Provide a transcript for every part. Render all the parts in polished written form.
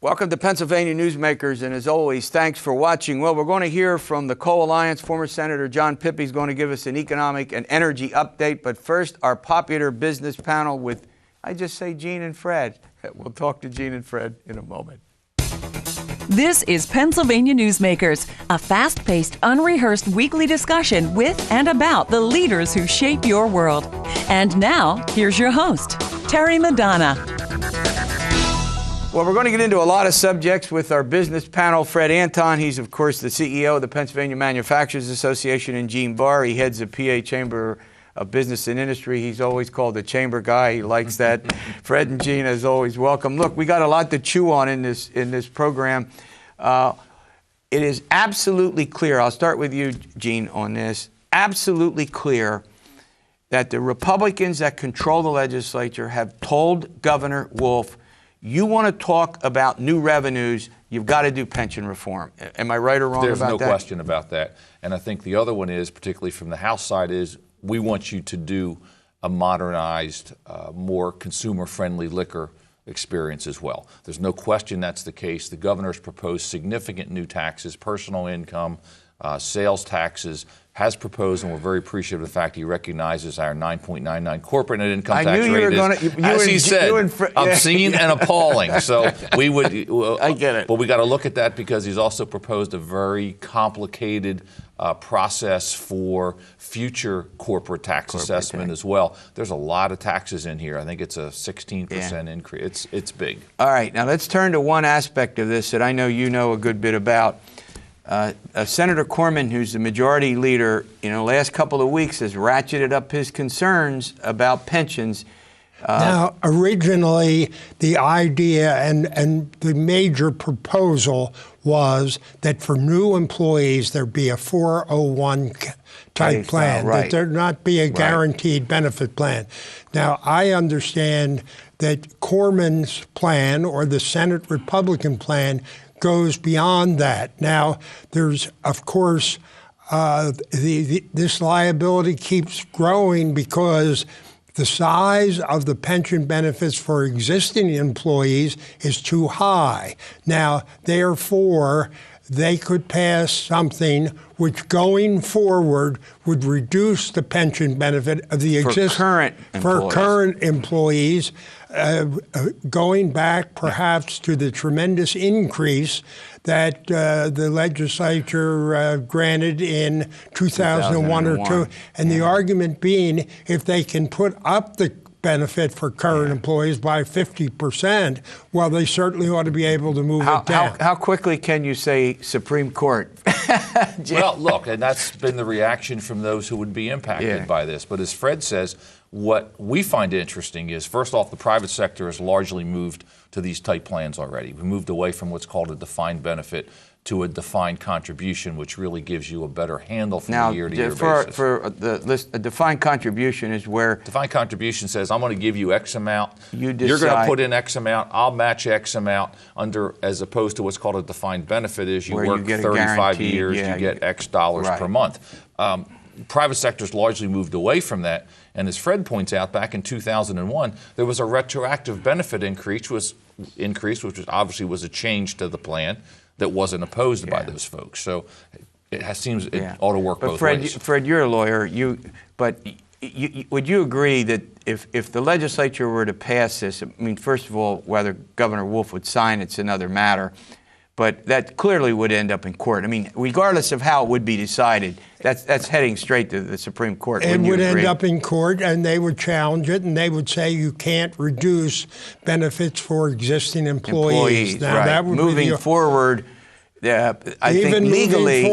Welcome to Pennsylvania Newsmakers, and as always, thanks for watching. Well, we're going to hear from the Co-Alliance. Former Senator John Pippy is going to give us an economic and energy update. But first, our popular business panel with, I just say, Gene and Fred. We'll talk to Gene and Fred in a moment. This is Pennsylvania Newsmakers, a fast-paced, unrehearsed weekly discussion with and about the leaders who shape your world. And now, here's your host, Terry Madonna. Well, we're going to get into a lot of subjects with our business panel. Fred Anton, he's, of course, the CEO of the Pennsylvania Manufacturers Association, and Gene Barr, he heads the PA Chamber of Business and Industry. He's always called the chamber guy. He likes that. Fred and Gene, as always, welcome. Look, we got a lot to chew on in this program. It is absolutely clear, I'll start with you, Gene, on this, absolutely clear that the Republicans that control the legislature have told Governor Wolf, you want to talk about new revenues, you've got to do pension reform. Am I right or wrong about that? There's no question about that. And I think the other one is, particularly from the House side, is we want you to do a modernized, more consumer-friendly liquor experience as well. There's no question that's the case. The governor's proposed significant new taxes, personal income, sales taxes, has proposed, and we're very appreciative of the fact he recognizes our 9.99 corporate net income tax rate. As he said, obscene and appalling. So we would. I get it. But we got to look at that because he's also proposed a very complicated process for future corporate tax assessment as well. There's a lot of taxes in here. I think it's a 16% increase. It's big. All right, now let's turn to one aspect of this that I know you know a good bit about. Senator Corman, who's the majority leader, last couple of weeks has ratcheted up his concerns about pensions. Now, originally, the idea and the major proposal was that for new employees, there'd be a 401 type plan, that there not be a guaranteed benefit plan. Now, I understand that Corman's plan, or the Senate Republican plan, goes beyond that. Now, there's, of course, this liability keeps growing because the size of the pension benefits for existing employees is too high. Now, therefore, they could pass something which going forward would reduce the pension benefit of the current employees, going back perhaps to the tremendous increase that the legislature granted in 2001 or 2. And the argument being, if they can put up the benefit for current employees by 50%, well, they certainly ought to be able to move it down. How quickly can you say Supreme Court? Well, look, and that's been the reaction from those who would be impacted by this. But as Fred says, what we find interesting is, first off, the private sector has largely moved to these type plans already. We moved away from what's called a defined benefit to a defined contribution, which really gives you a better handle from a year-to-year basis. For the list, a defined contribution is where... Defined contribution says, I'm going to give you X amount. You're going to put in X amount. I'll match X amount, as opposed to what's called a defined benefit is you work 35 years, you get X dollars per month. Private sector's largely moved away from that. And as Fred points out, back in 2001, there was a retroactive benefit increase, which obviously was a change to the plan that wasn't opposed by those folks. So it seems it ought to work both ways. Fred, you're a lawyer. Would you agree that if the legislature were to pass this, I mean, first of all, whether Governor Wolf would sign it's another matter, but that clearly would end up in court. I mean, regardless of how it would be decided, that's heading straight to the Supreme Court. It would end up in court, and they would challenge it, and they would say you can't reduce benefits for existing employees. Now, that would moving forward, I think legally,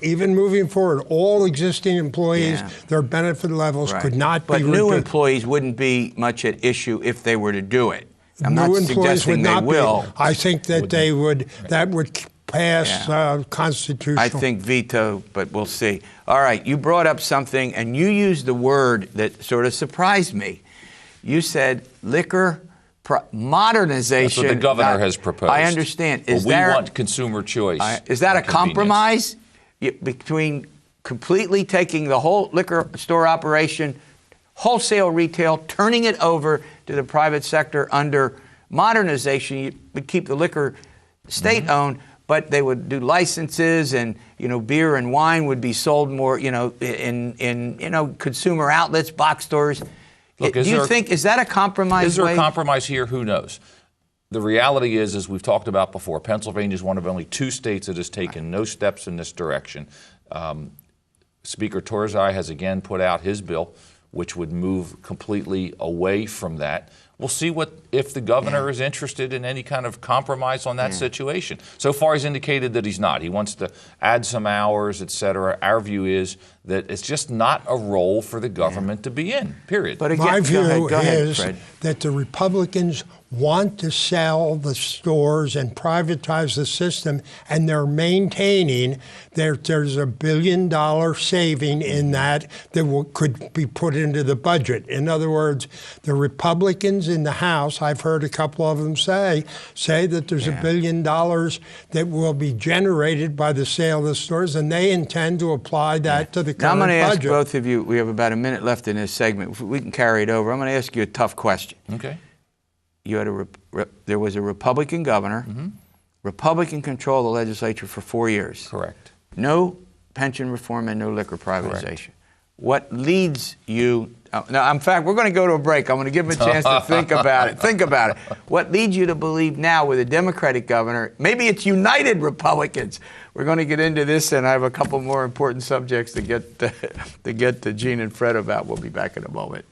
even moving forward, all existing employees, their benefit levels could not be reduced. But new employees wouldn't be much at issue if they were to do it. I'm new not employees would not be. I think that they would. That would pass constitutional. I think veto, but we'll see. All right, you brought up something, and you used the word that sort of surprised me. You said liquor modernization. That's what the governor has proposed. I understand. We want consumer choice. Is that a compromise between completely taking the whole liquor store operation, wholesale retail, turning it over to the private sector under modernization? You would keep the liquor state-owned, but they would do licenses, and beer and wine would be sold more, in consumer outlets, box stores. Look, do you think is that a compromise? Is there a compromise here? Who knows? The reality is, as we've talked about before, Pennsylvania is one of only 2 states that has taken no steps in this direction. Speaker Torzai has again put out his bill, which would move completely away from that. We'll see if the governor is interested in any kind of compromise on that situation. So far, he's indicated that he's not. He wants to add some hours, et cetera. Our view is that it's just not a role for the government to be in, period. But again, my view is that the Republicans want to sell the stores and privatize the system, and they're maintaining that there's $1 billion saving in that could be put into the budget. In other words, the Republicans in the House, I've heard a couple of them say that there's $1 billion that will be generated by the sale of the stores, and they intend to apply that to the current budget. Now I'm going to ask both of you, we have about a minute left in this segment. If we can carry it over. I'm going to ask you a tough question. Okay. You had there was a Republican governor, Republican control of the legislature for 4 years. Correct. No pension reform and no liquor privatization. Correct. What leads you? Now, in fact, we're going to go to a break. I'm going to give him a chance to think about it. Think about it. What leads you to believe now with a Democratic governor? Maybe it's united Republicans. We're going to get into this, and I have a couple more important subjects to get to Gene and Fred about. We'll be back in a moment.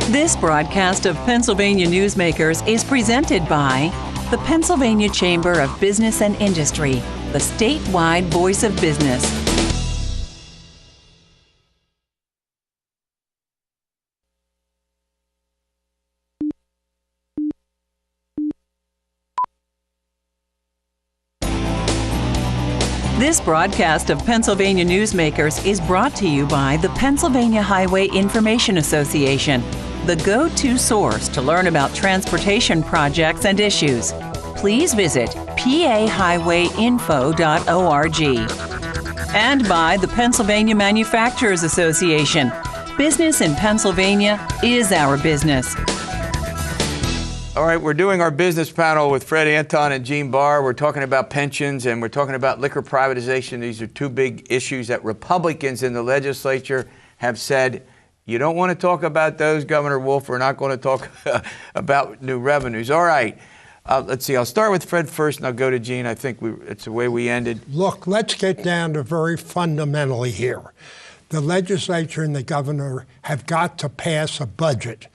This broadcast of Pennsylvania Newsmakers is presented by the Pennsylvania Chamber of Business and Industry, the statewide voice of business. This broadcast of Pennsylvania Newsmakers is brought to you by the Pennsylvania Highway Information Association, the go-to source to learn about transportation projects and issues. Please visit pahighwayinfo.org. And by the Pennsylvania Manufacturers Association. Business in Pennsylvania is our business. All right, we're doing our business panel with Fred Anton and Gene Barr. We're talking about pensions and we're talking about liquor privatization. These are 2 big issues that Republicans in the legislature have said, you don't want to talk about those, Governor Wolf. We're not going to talk about new revenues. All right, let's see. I'll start with Fred first, and I'll go to Gene. I think it's the way we ended. Look, let's get down to very fundamentally here. The legislature and the governor have got to pass a budget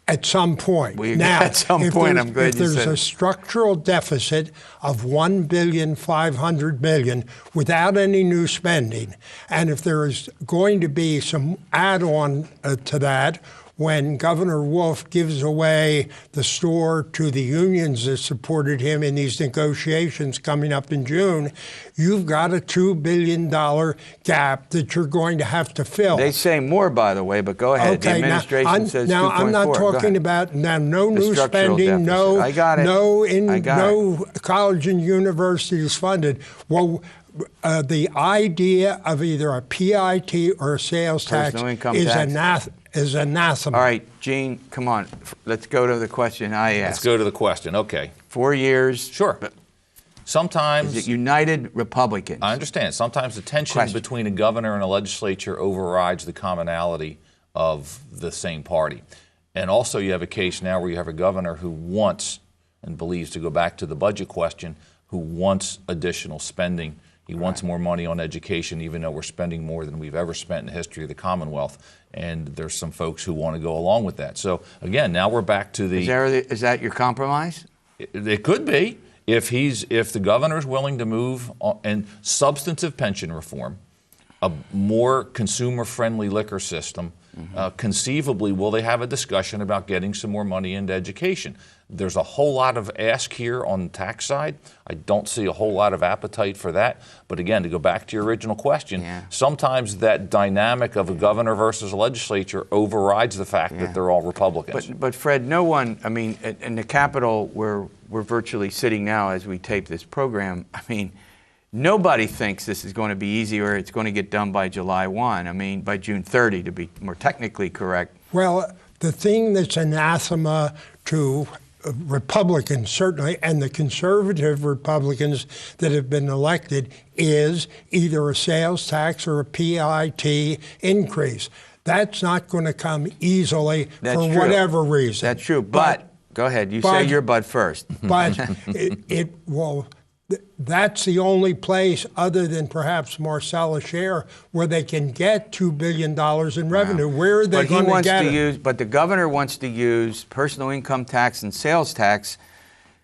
at some point. At some point, I'm glad you said if there's a structural deficit of $1.5 billion without any new spending, and if there is going to be some add-on to that, when Governor Wolf gives away the store to the unions that supported him in these negotiations coming up in June, you've got a $2 billion gap that you're going to have to fill. They say more, by the way, but go ahead. Okay, the administration says 2.4. Now, I'm not talking about no new spending, no college and universities funded. Well, the idea of either a PIT or a sales tax is anathema. All right, Gene, come on. Let's go to the question I asked. Let's go to the question. Okay. 4 years. Sure. Sometimes... Is it united Republicans? I understand. Sometimes the tension between a governor and a legislature overrides the commonality of the same party. And also you have a case now where you have a governor who wants and believes, to go back to the budget question, who wants additional spending. He wants more money on education, even though we're spending more than we've ever spent in the history of the Commonwealth. And there's some folks who want to go along with that. So, again, now we're back to the... Is that your compromise? It could be. If the governor's willing to move on, and substantive pension reform, a more consumer-friendly liquor system, conceivably, will they have a discussion about getting some more money into education? There's a whole lot of ask here on the tax side. I don't see a whole lot of appetite for that. But again, to go back to your original question, sometimes that dynamic of a governor versus a legislature overrides the fact that they're all Republicans. But Fred, no one, I mean, in the Capitol where we're virtually sitting now as we tape this program, I mean, nobody thinks this is going to be easy or it's going to get done by July 1. I mean, by June 30, to be more technically correct. Well, the thing that's anathema to Republicans certainly, and the conservative Republicans that have been elected, is either a sales tax or a PIT increase. That's not going to come easily for whatever reason. That's true. But go ahead. You say your but first. But that's the only place other than perhaps Marcellus Share where they can get $2 billion in revenue. Wow. Where are they going to get it? But the governor wants to use personal income tax and sales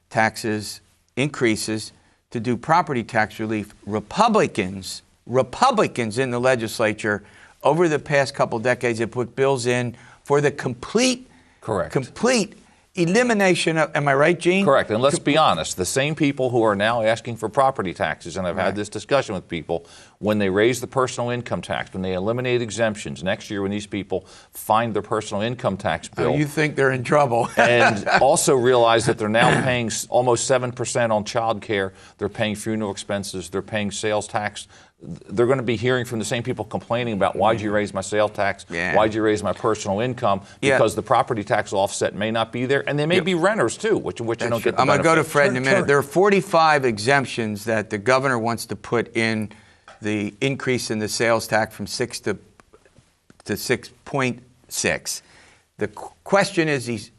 taxes increases to do property tax relief. Republicans in the legislature over the past couple decades have put bills in for the complete elimination of, am I right, Gene? Correct. And let's be honest, the same people who are now asking for property taxes, and I've had this discussion with people, when they raise the personal income tax, when they eliminate exemptions, next year when these people find their personal income tax bill. You think they're in trouble. And also realize that they're now paying almost 7% on child care, they're paying funeral expenses, they're paying sales tax. They're going to be hearing from the same people complaining about why'd you raise my sales tax, why'd you raise my personal income, because the property tax offset may not be there, and they may be renters too, which you don't get the I'm going to go to Fred in a minute. Sure. There are 45 exemptions that the governor wants to put in the increase in the sales tax from 6 to 6.6. The question is these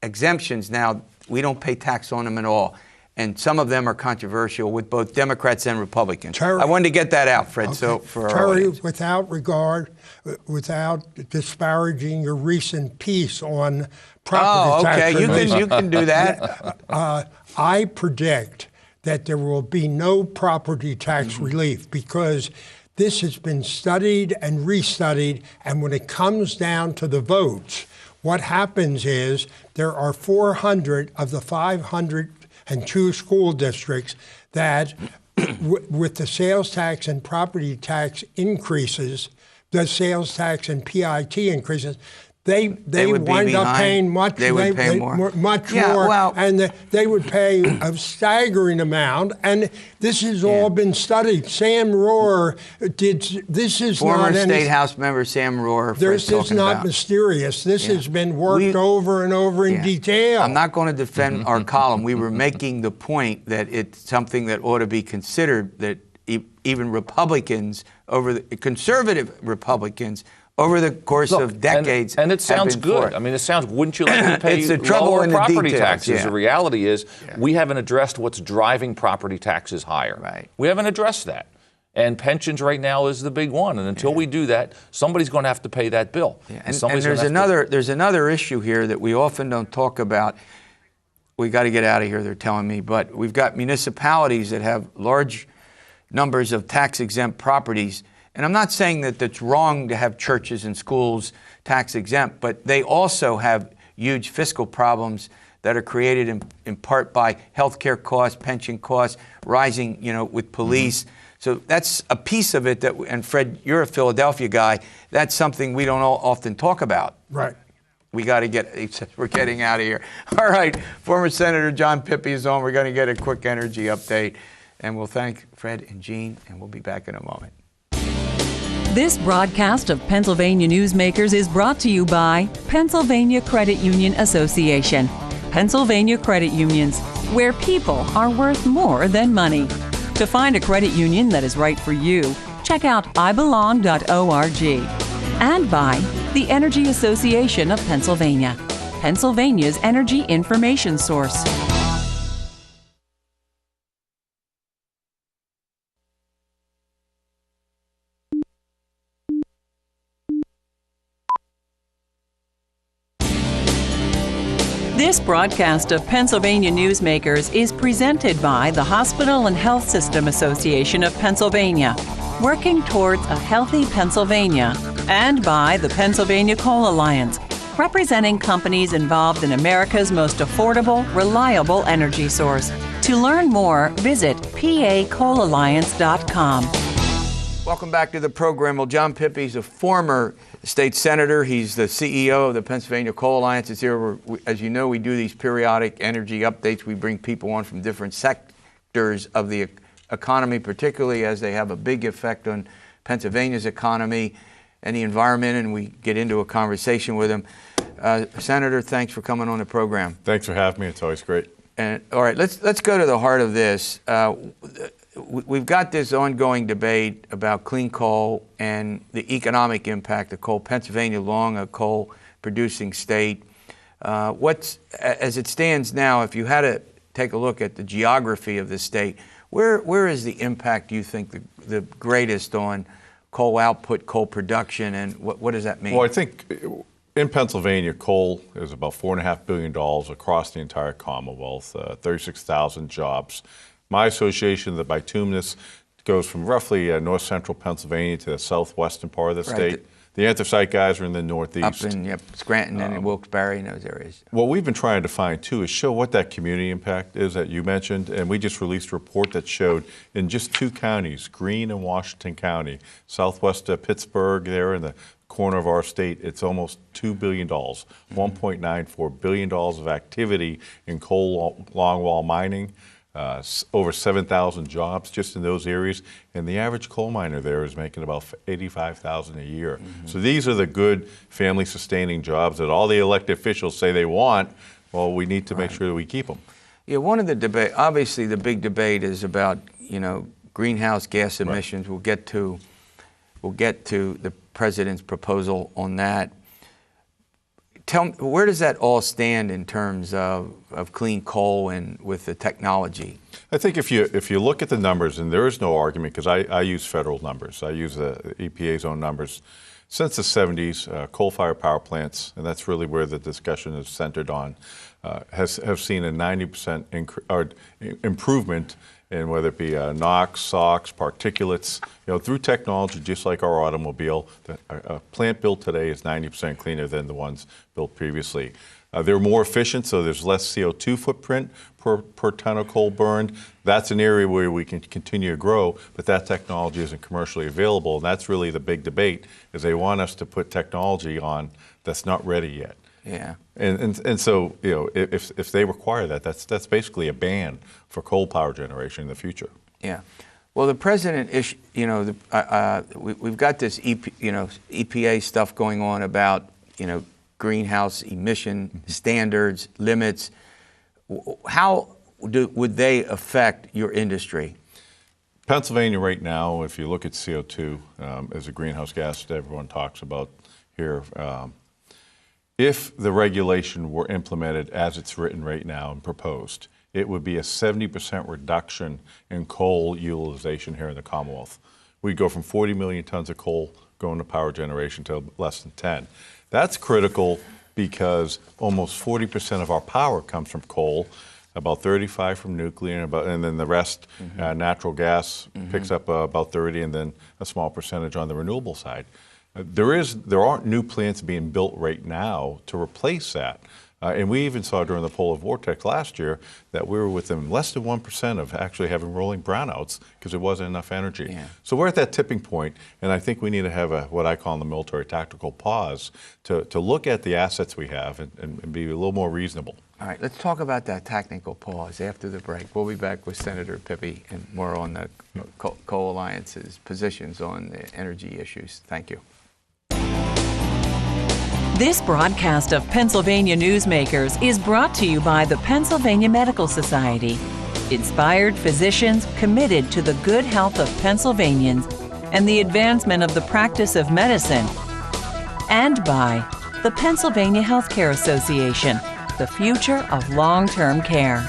exemptions now, we don't pay tax on them at all. And some of them are controversial with both Democrats and Republicans. Terry, I wanted to get that out, Fred. Okay. So for Terry, without regard, without disparaging your recent piece on property tax relief, you can do that. I predict that there will be no property tax relief because this has been studied and restudied, and when it comes down to the votes, what happens is there are 400 of the 502 school districts that, with the sales tax and property tax increases, the sales tax and PIT increases, they would wind up paying much. They would pay more. Much more, well, and they would pay a staggering amount. And this has all been studied. Sam Rohr did. This is former not State House member Sam Rohr. This is not mysterious. This has been worked over and over in detail. I'm not going to defend our column. We were making the point that it's something that ought to be considered. That even Republicans, conservative Republicans, over the course of decades, and it sounds good. I mean, it sounds. Wouldn't you like to pay lower property taxes? The reality is, we haven't addressed what's driving property taxes higher. Right. We haven't addressed that, and pensions right now is the big one. And until we do that, somebody's going to have to pay that bill. And there's another issue here that we often don't talk about. We got to get out of here. They're telling me, but we've got municipalities that have large numbers of tax-exempt properties. And I'm not saying that it's wrong to have churches and schools tax exempt, but they also have huge fiscal problems that are created in part by healthcare costs, pension costs, rising, with police. So that's a piece of it and Fred, you're a Philadelphia guy, that's something we don't often talk about. Right. We got to we're getting out of here. All right, former Senator John Pippy is on. We're going to get a quick energy update, and we'll thank Fred and Gene, and we'll be back in a moment. This broadcast of Pennsylvania Newsmakers is brought to you by Pennsylvania Credit Union Association. Pennsylvania Credit Unions, where people are worth more than money. To find a credit union that is right for you, check out ibelong.org. And by the Energy Association of Pennsylvania, Pennsylvania's energy information source. This broadcast of Pennsylvania Newsmakers is presented by the Hospital and Health System Association of Pennsylvania, working towards a healthy Pennsylvania, and by the Pennsylvania Coal Alliance, representing companies involved in America's most affordable, reliable energy source. To learn more, visit pacoalalliance.com. Welcome back to the program. Well, John Pippy is a former state senator. He's the CEO of the Pennsylvania Coal Alliance. It's here. As you know, we do these periodic energy updates. We bring people on from different sectors of the economy, particularly as they have a big effect on Pennsylvania's economy and the environment, and we get into a conversation with them. Senator, thanks for coming on the program. Thanks for having me. It's always great. And all right, let's go to the heart of this. We've got this ongoing debate about clean coal and the economic impact of coal. Pennsylvania, long a coal-producing state. As it stands now, if you had to take a look at the geography of the state, where is the impact, you think, the greatest on coal output, coal production, and what does that mean? Well, I think in Pennsylvania, coal is about $4.5 billion across the entire Commonwealth, 36,000 jobs. My association, the bituminous, goes from roughly north-central Pennsylvania to the southwestern part of the state. The anthracite guys are in the northeast. Up in Scranton and in Wilkes-Barre and those areas. What we've been trying to find, too, is show what that community impact is that you mentioned. And we just released a report that showed in just 2 counties, Greene and Washington County, southwest of Pittsburgh there in the corner of our state, it's almost $2 billion, $1.94 billion of activity in coal longwall mining. Over 7,000 jobs just in those areas, and the average coal miner there is making about $85,000 a year. So these are the good family-sustaining jobs that all the elected officials say they want. Well, we need to make sure that we keep them. Yeah, one of the debate, obviously, the big debate is about greenhouse gas emissions. We'll get to the president's proposal on that. Tell me, where does that all stand in terms of clean coal and with the technology? I think if you look at the numbers, and there is no argument, because I use federal numbers, I use the EPA's own numbers. Since the 70s, coal-fired power plants, and that's really where the discussion is centered on, have seen a 90% improvement in whether it be NOx, SOx, particulates. Through technology, just like our automobile, a plant built today is 90% cleaner than the ones built previously. They're more efficient, so there's less CO2 footprint per ton of coal burned. That's an area where we can continue to grow, but that technology isn't commercially available, and that's really the big debate, is they want us to put technology on that's not ready yet. Yeah. And so, if they require that, that's basically a ban for coal power generation in the future. Yeah. Well, the president we've got this EPA stuff going on about greenhouse emission standards, limits. How would they affect your industry? Pennsylvania right now, if you look at CO2 as a greenhouse gas that everyone talks about here, if the regulation were implemented as it's written right now and proposed, it would be a 70% reduction in coal utilization here in the Commonwealth. We'd go from 40 million tons of coal going to power generation to less than 10. That's critical because almost 40% of our power comes from coal, about 35 from nuclear, and then the rest, natural gas picks up about 30, and then a small percentage on the renewable side. There aren't new plants being built right now to replace that. And we even saw during the polar vortex last year that we were within less than 1% of actually having rolling brownouts because there wasn't enough energy. Yeah. So we're at that tipping point, and I think we need to have what I call in the military tactical pause to look at the assets we have and be a little more reasonable. All right, let's talk about that tactical pause after the break. We'll be back with Senator Pippy and more on the Coal Alliance's positions on the energy issues. Thank you. This broadcast of Pennsylvania Newsmakers is brought to you by the Pennsylvania Medical Society. Inspired physicians committed to the good health of Pennsylvanians and the advancement of the practice of medicine. And by the Pennsylvania Healthcare Association, the future of long-term care.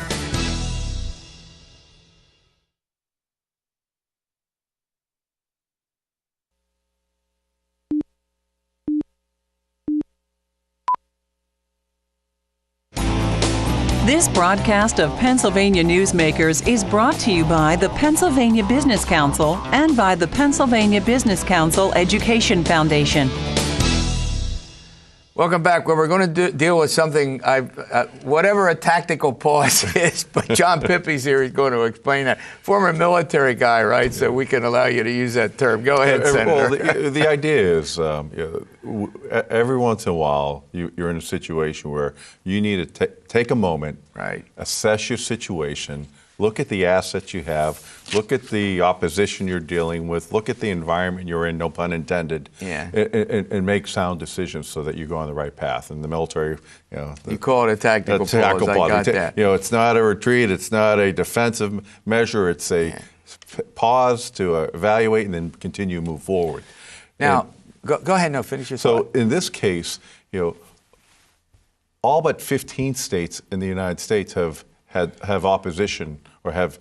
This broadcast of Pennsylvania Newsmakers is brought to you by the Pennsylvania Business Council and by the Pennsylvania Business Council Education Foundation. Welcome back. Well, we're going to deal with something, whatever a tactical pause is, but John Pippy's here. He's going to explain that. Former military guy, right? So we can allow you to use that term. Go ahead, Senator. Well, the idea is every once in a while you're in a situation where you need to take a moment, right, assess your situation, look at the assets you have, look at the opposition you're dealing with, look at the environment you're in, no pun intended, and make sound decisions so that you go on the right path. And the military, you call it a tactical pause. I got that. It's not a retreat, it's not a defensive measure, it's a pause to evaluate and then continue to move forward. Now, go ahead, no, finish your thought. So in this case, all but 15 states in the United States have opposition or have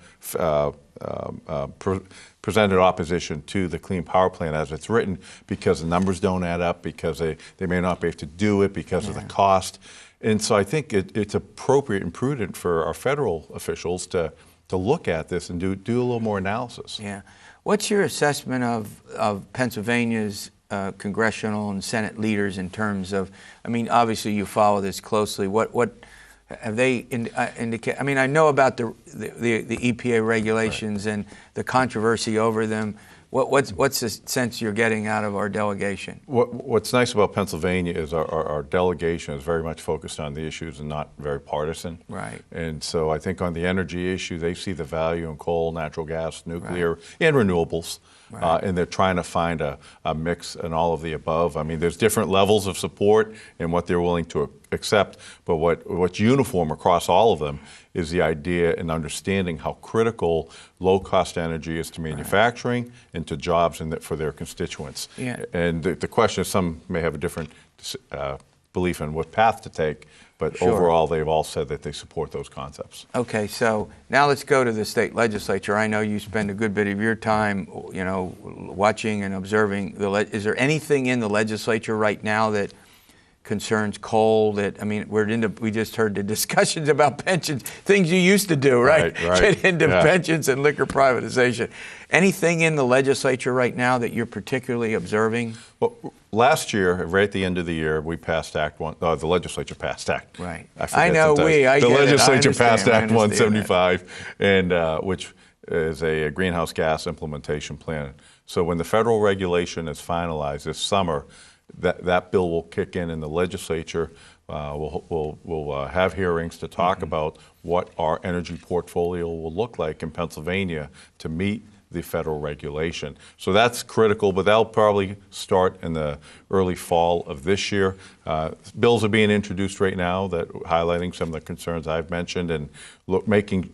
presented opposition to the Clean Power Plan as it's written because the numbers don't add up, because they may not be able to do it because of the cost. And so I think it's appropriate and prudent for our federal officials to look at this and do a little more analysis. Yeah. What's your assessment of Pennsylvania's congressional and Senate leaders in terms of, I mean, obviously you follow this closely. What have they indicated? I mean, I know about the EPA regulations and the controversy over them. What's the sense you're getting out of our delegation? What's nice about Pennsylvania is our delegation is very much focused on the issues and not very partisan. Right. And so I think on the energy issue, they see the value in coal, natural gas, nuclear, and renewables. Right. And they're trying to find a mix and all of the above. I mean, there's different levels of support and what they're willing to accept, but what's uniform across all of them is the idea and understanding how critical low-cost energy is to manufacturing and to jobs and for their constituents. Yeah. And the question is, some may have a different belief in what path to take, but overall they've all said that they support those concepts. Okay, so now let's go to the state legislature. I know you spend a good bit of your time, watching and observing is there anything in the legislature right now that concerns coal? That, I mean, we just heard the discussions about pensions, things you used to do, right? Get into pensions and liquor privatization. Anything in the legislature right now that you're particularly observing? Well, last year, right at the end of the year, we passed Act 1. The legislature passed Act. Right. I know the legislature passed Act 175, and which is a greenhouse gas implementation plan. So when the federal regulation is finalized this summer, that bill will kick in the legislature. We'll have hearings to talk about what our energy portfolio will look like in Pennsylvania to meet the federal regulation. So that's critical, but that'll probably start in the early fall of this year. Bills are being introduced right now that highlighting some of the concerns I've mentioned and looking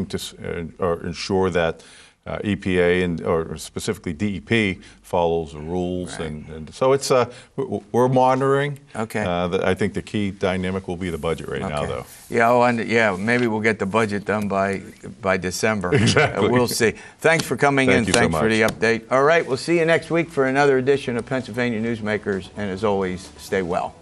to ensure that EPA or specifically DEP follows the rules, right. and so it's we're monitoring. Okay. I think the key dynamic will be the budget now, though. Yeah. Maybe we'll get the budget done by December. Exactly. We'll see. Thanks for coming in. Thanks for the update. All right. We'll see you next week for another edition of Pennsylvania Newsmakers, and as always, stay well.